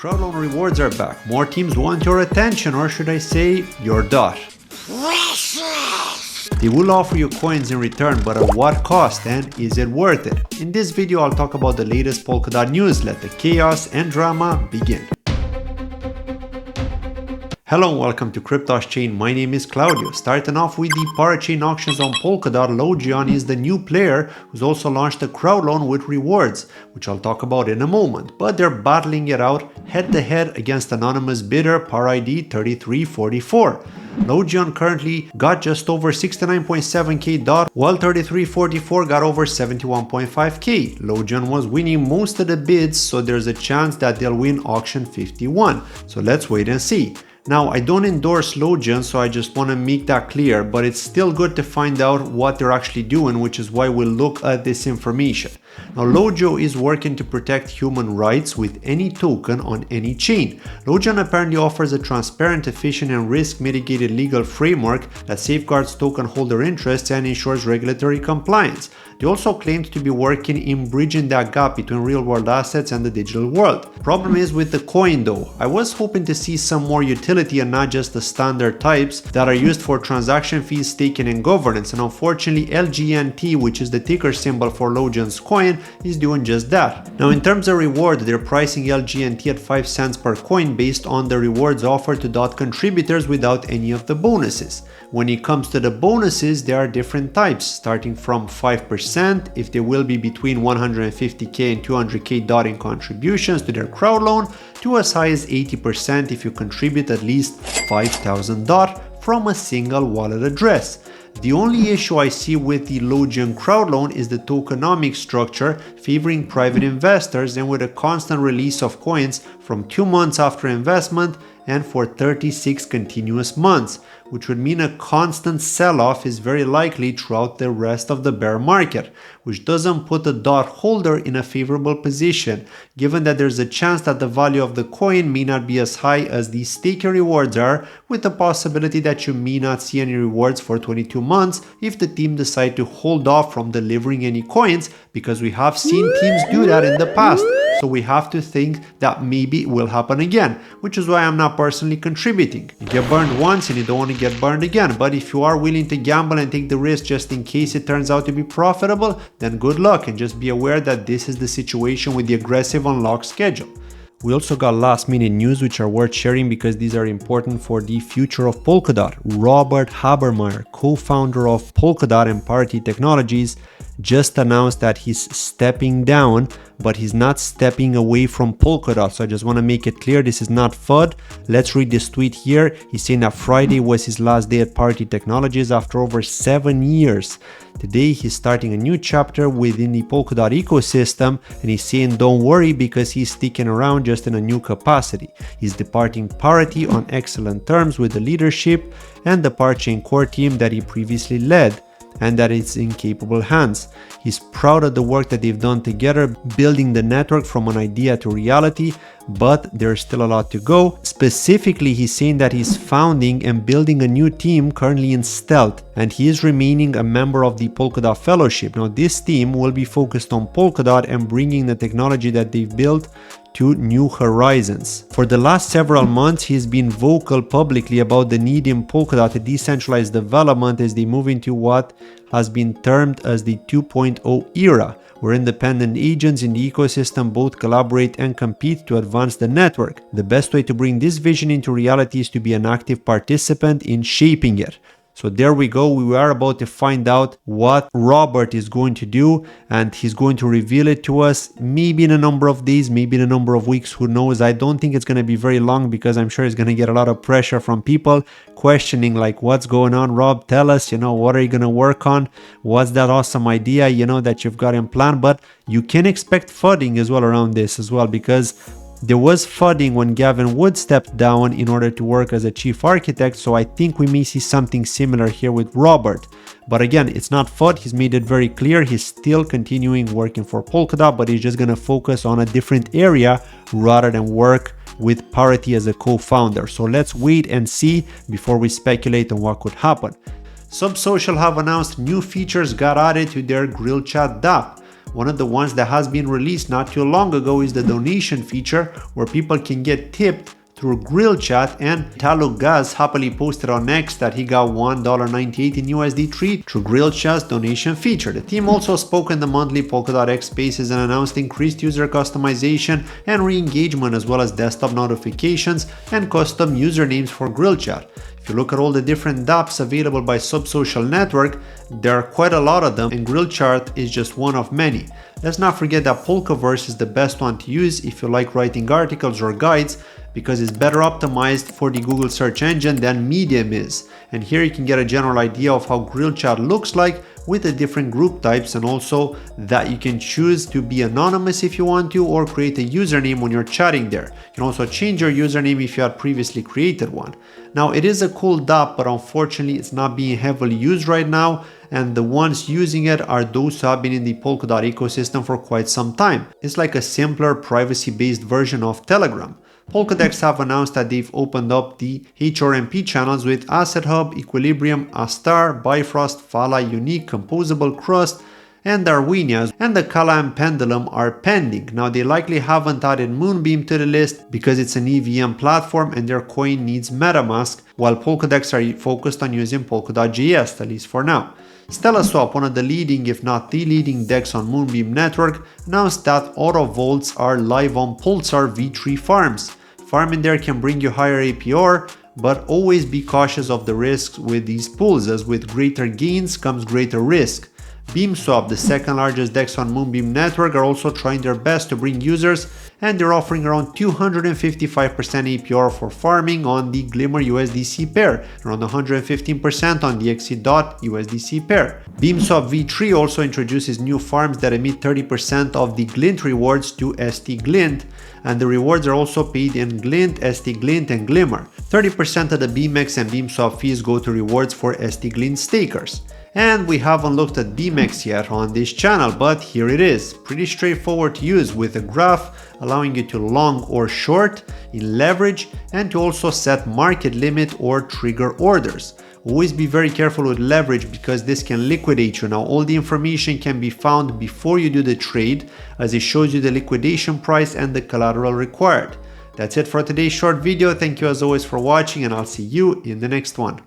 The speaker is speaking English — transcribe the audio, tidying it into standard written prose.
Crowd loan rewards are back. More teams want your attention, or should I say, your dot. They will offer you coins in return, but at what cost, and is it worth it? In this video, I'll talk about the latest Polkadot news. Let the chaos and drama begin. Hello and welcome to KryptosChain. My name is Claudio. Starting off with the Parachain Auctions on Polkadot, Logion is the new player who's also launched a crowd loan with rewards, which I'll talk about in a moment. But they're battling it out head-to-head against anonymous bidder ParID 3344. Logion currently got just over 69.7k dot, while 3344 got over 71.5k. Logion was winning most of the bids, so there's a chance that they'll win auction 51. So let's wait and see. Now, I don't endorse Logion, so I just want to make that clear, but it's still good to find out what they're actually doing, which is why we'll look at this information. Now, Logion is working to protect human rights with any token on any chain. Logion apparently offers a transparent, efficient, and risk-mitigated legal framework that safeguards token holder interests and ensures regulatory compliance. They also claimed to be working in bridging that gap between real-world assets and the digital world. Problem is with the coin though. I was hoping to see some more utility and not just the standard types that are used for transaction fees, staking, and governance, and unfortunately LGNT, which is the ticker symbol for Logion's coin, is doing just that. Now, in terms of reward, they're pricing LGNT at 5 cents per coin based on the rewards offered to DOT contributors without any of the bonuses. When it comes to the bonuses, there are different types, starting from 5% if they will be between 150k and 200k dot in contributions to their crowd loan, to as high as 80% if you contribute at least 5,000 dot from a single wallet address. The only issue I see with the Logion crowd loan is the tokenomic structure favoring private investors and with a constant release of coins from 2 months after investment and for 36 continuous months, which would mean a constant sell-off is very likely throughout the rest of the bear market, which doesn't put the DOT holder in a favorable position, given that there's a chance that the value of the coin may not be as high as the staking rewards are, with the possibility that you may not see any rewards for 22 months if the team decide to hold off from delivering any coins, because we have seen teams do that in the past. So we have to think that maybe it will happen again, which is why I'm not personally contributing. You get burned once and you don't want to get burned again, but if you are willing to gamble and take the risk just in case it turns out to be profitable, then good luck, and just be aware that this is the situation with the aggressive unlock schedule. We also got last minute news which are worth sharing because these are important for the future of Polkadot. Robert Habermeier, co-founder of Polkadot and Parachain Technologies, just announced that he's stepping down, but he's not stepping away from Polkadot. So I just want to make it clear, this is not FUD. Let's read this tweet here. He's saying that Friday was his last day at Parachain Technologies after over 7 years. Today he's starting a new chapter within the Polkadot ecosystem, and he's saying don't worry because he's sticking around just in a new capacity. He's departing Parachain on excellent terms with the leadership and the Parachain core team that he previously led, and that it's in capable hands. He's proud of the work that they've done together, building the network from an idea to reality, but there's still a lot to go. Specifically, he's saying that he's founding and building a new team currently in stealth, and he is remaining a member of the Polkadot Fellowship. Now, this team will be focused on Polkadot and bringing the technology that they've built to new horizons. For the last several months, he's been vocal publicly about the need in Polkadot to decentralize development as they move into what has been termed as the 2.0 era, where independent agents in the ecosystem both collaborate and compete to advance the network. The best way to bring this vision into reality is to be an active participant in shaping it. So there we go, we are about to find out what Robert is going to do, and he's going to reveal it to us maybe in a number of days, maybe in a number of weeks, who knows. I don't think it's going to be very long because I'm sure he's going to get a lot of pressure from people questioning like, what's going on, Rob? Tell us, what are you going to work on? What's that awesome idea, that you've got in plan? But you can expect FUDing as well around this as well, because there was FUDing when Gavin Wood stepped down in order to work as a chief architect, so I think we may see something similar here with Robert. But again, it's not FUD, he's made it very clear, he's still continuing working for Polkadot, but he's just going to focus on a different area rather than work with Parachain as a co-founder. So let's wait and see before we speculate on what could happen. Subsocial have announced new features got added to their grill chat dApp. One of the ones that has been released not too long ago is the donation feature, where people can get tipped through Grill Chat, and Taluk Gaz happily posted on X that he got $1.98 in USD3 through Grill Chat's donation feature. The team also spoke in the monthly Polkadot X Spaces and announced increased user customization and re-engagement, as well as desktop notifications and custom usernames for Grill Chat. If you look at all the different dApps available by Subsocial network, there are quite a lot of them, and Grill Chat is just one of many. Let's not forget that Polkaverse is the best one to use if you like writing articles or guides, because it's better optimized for the Google search engine than Medium is. And here you can get a general idea of how Grill Chat looks like with the different group types, and also that you can choose to be anonymous if you want to, or create a username when you're chatting there. You can also change your username if you had previously created one. Now, it is a cool dApp, but unfortunately it's not being heavily used right now, and the ones using it are those who have been in the Polkadot ecosystem for quite some time. It's like a simpler, privacy-based version of Telegram. Polkadex have announced that they've opened up the HRMP channels with Asset Hub, Equilibrium, Astar, Bifrost, Fala, Unique, Composable, Crust, and Darwinia, and the Kala and Pendulum are pending. Now, they likely haven't added Moonbeam to the list because it's an EVM platform and their coin needs MetaMask, while Polkadex are focused on using Polkadot.js, at least for now. Stellaswap, one of the leading, if not the leading DEX on Moonbeam network, announced that auto vaults are live on Pulsar V3 farms. Farming there can bring you higher APR, but always be cautious of the risks with these pools, as with greater gains comes greater risk. Beamswap, the second largest DEX on Moonbeam network, are also trying their best to bring users, and they're offering around 255% APR for farming on the Glimmer USDC pair, around 115% on the XC.dot USDC pair. Beamswap V3 also introduces new farms that emit 30% of the Glint rewards to ST Glint, and the rewards are also paid in Glint, ST Glint, and Glimmer. 30% of the BMX and Beamswap fees go to rewards for ST Glint stakers. And we haven't looked at BMX yet on this channel, but here it is. Pretty straightforward to use, with a graph allowing you to long or short in leverage, and to also set market limit or trigger orders. Always be very careful with leverage, because this can liquidate you. Now, all the information can be found before you do the trade, as it shows you the liquidation price and the collateral required. That's it for today's short video. Thank you as always for watching, and I'll see you in the next one.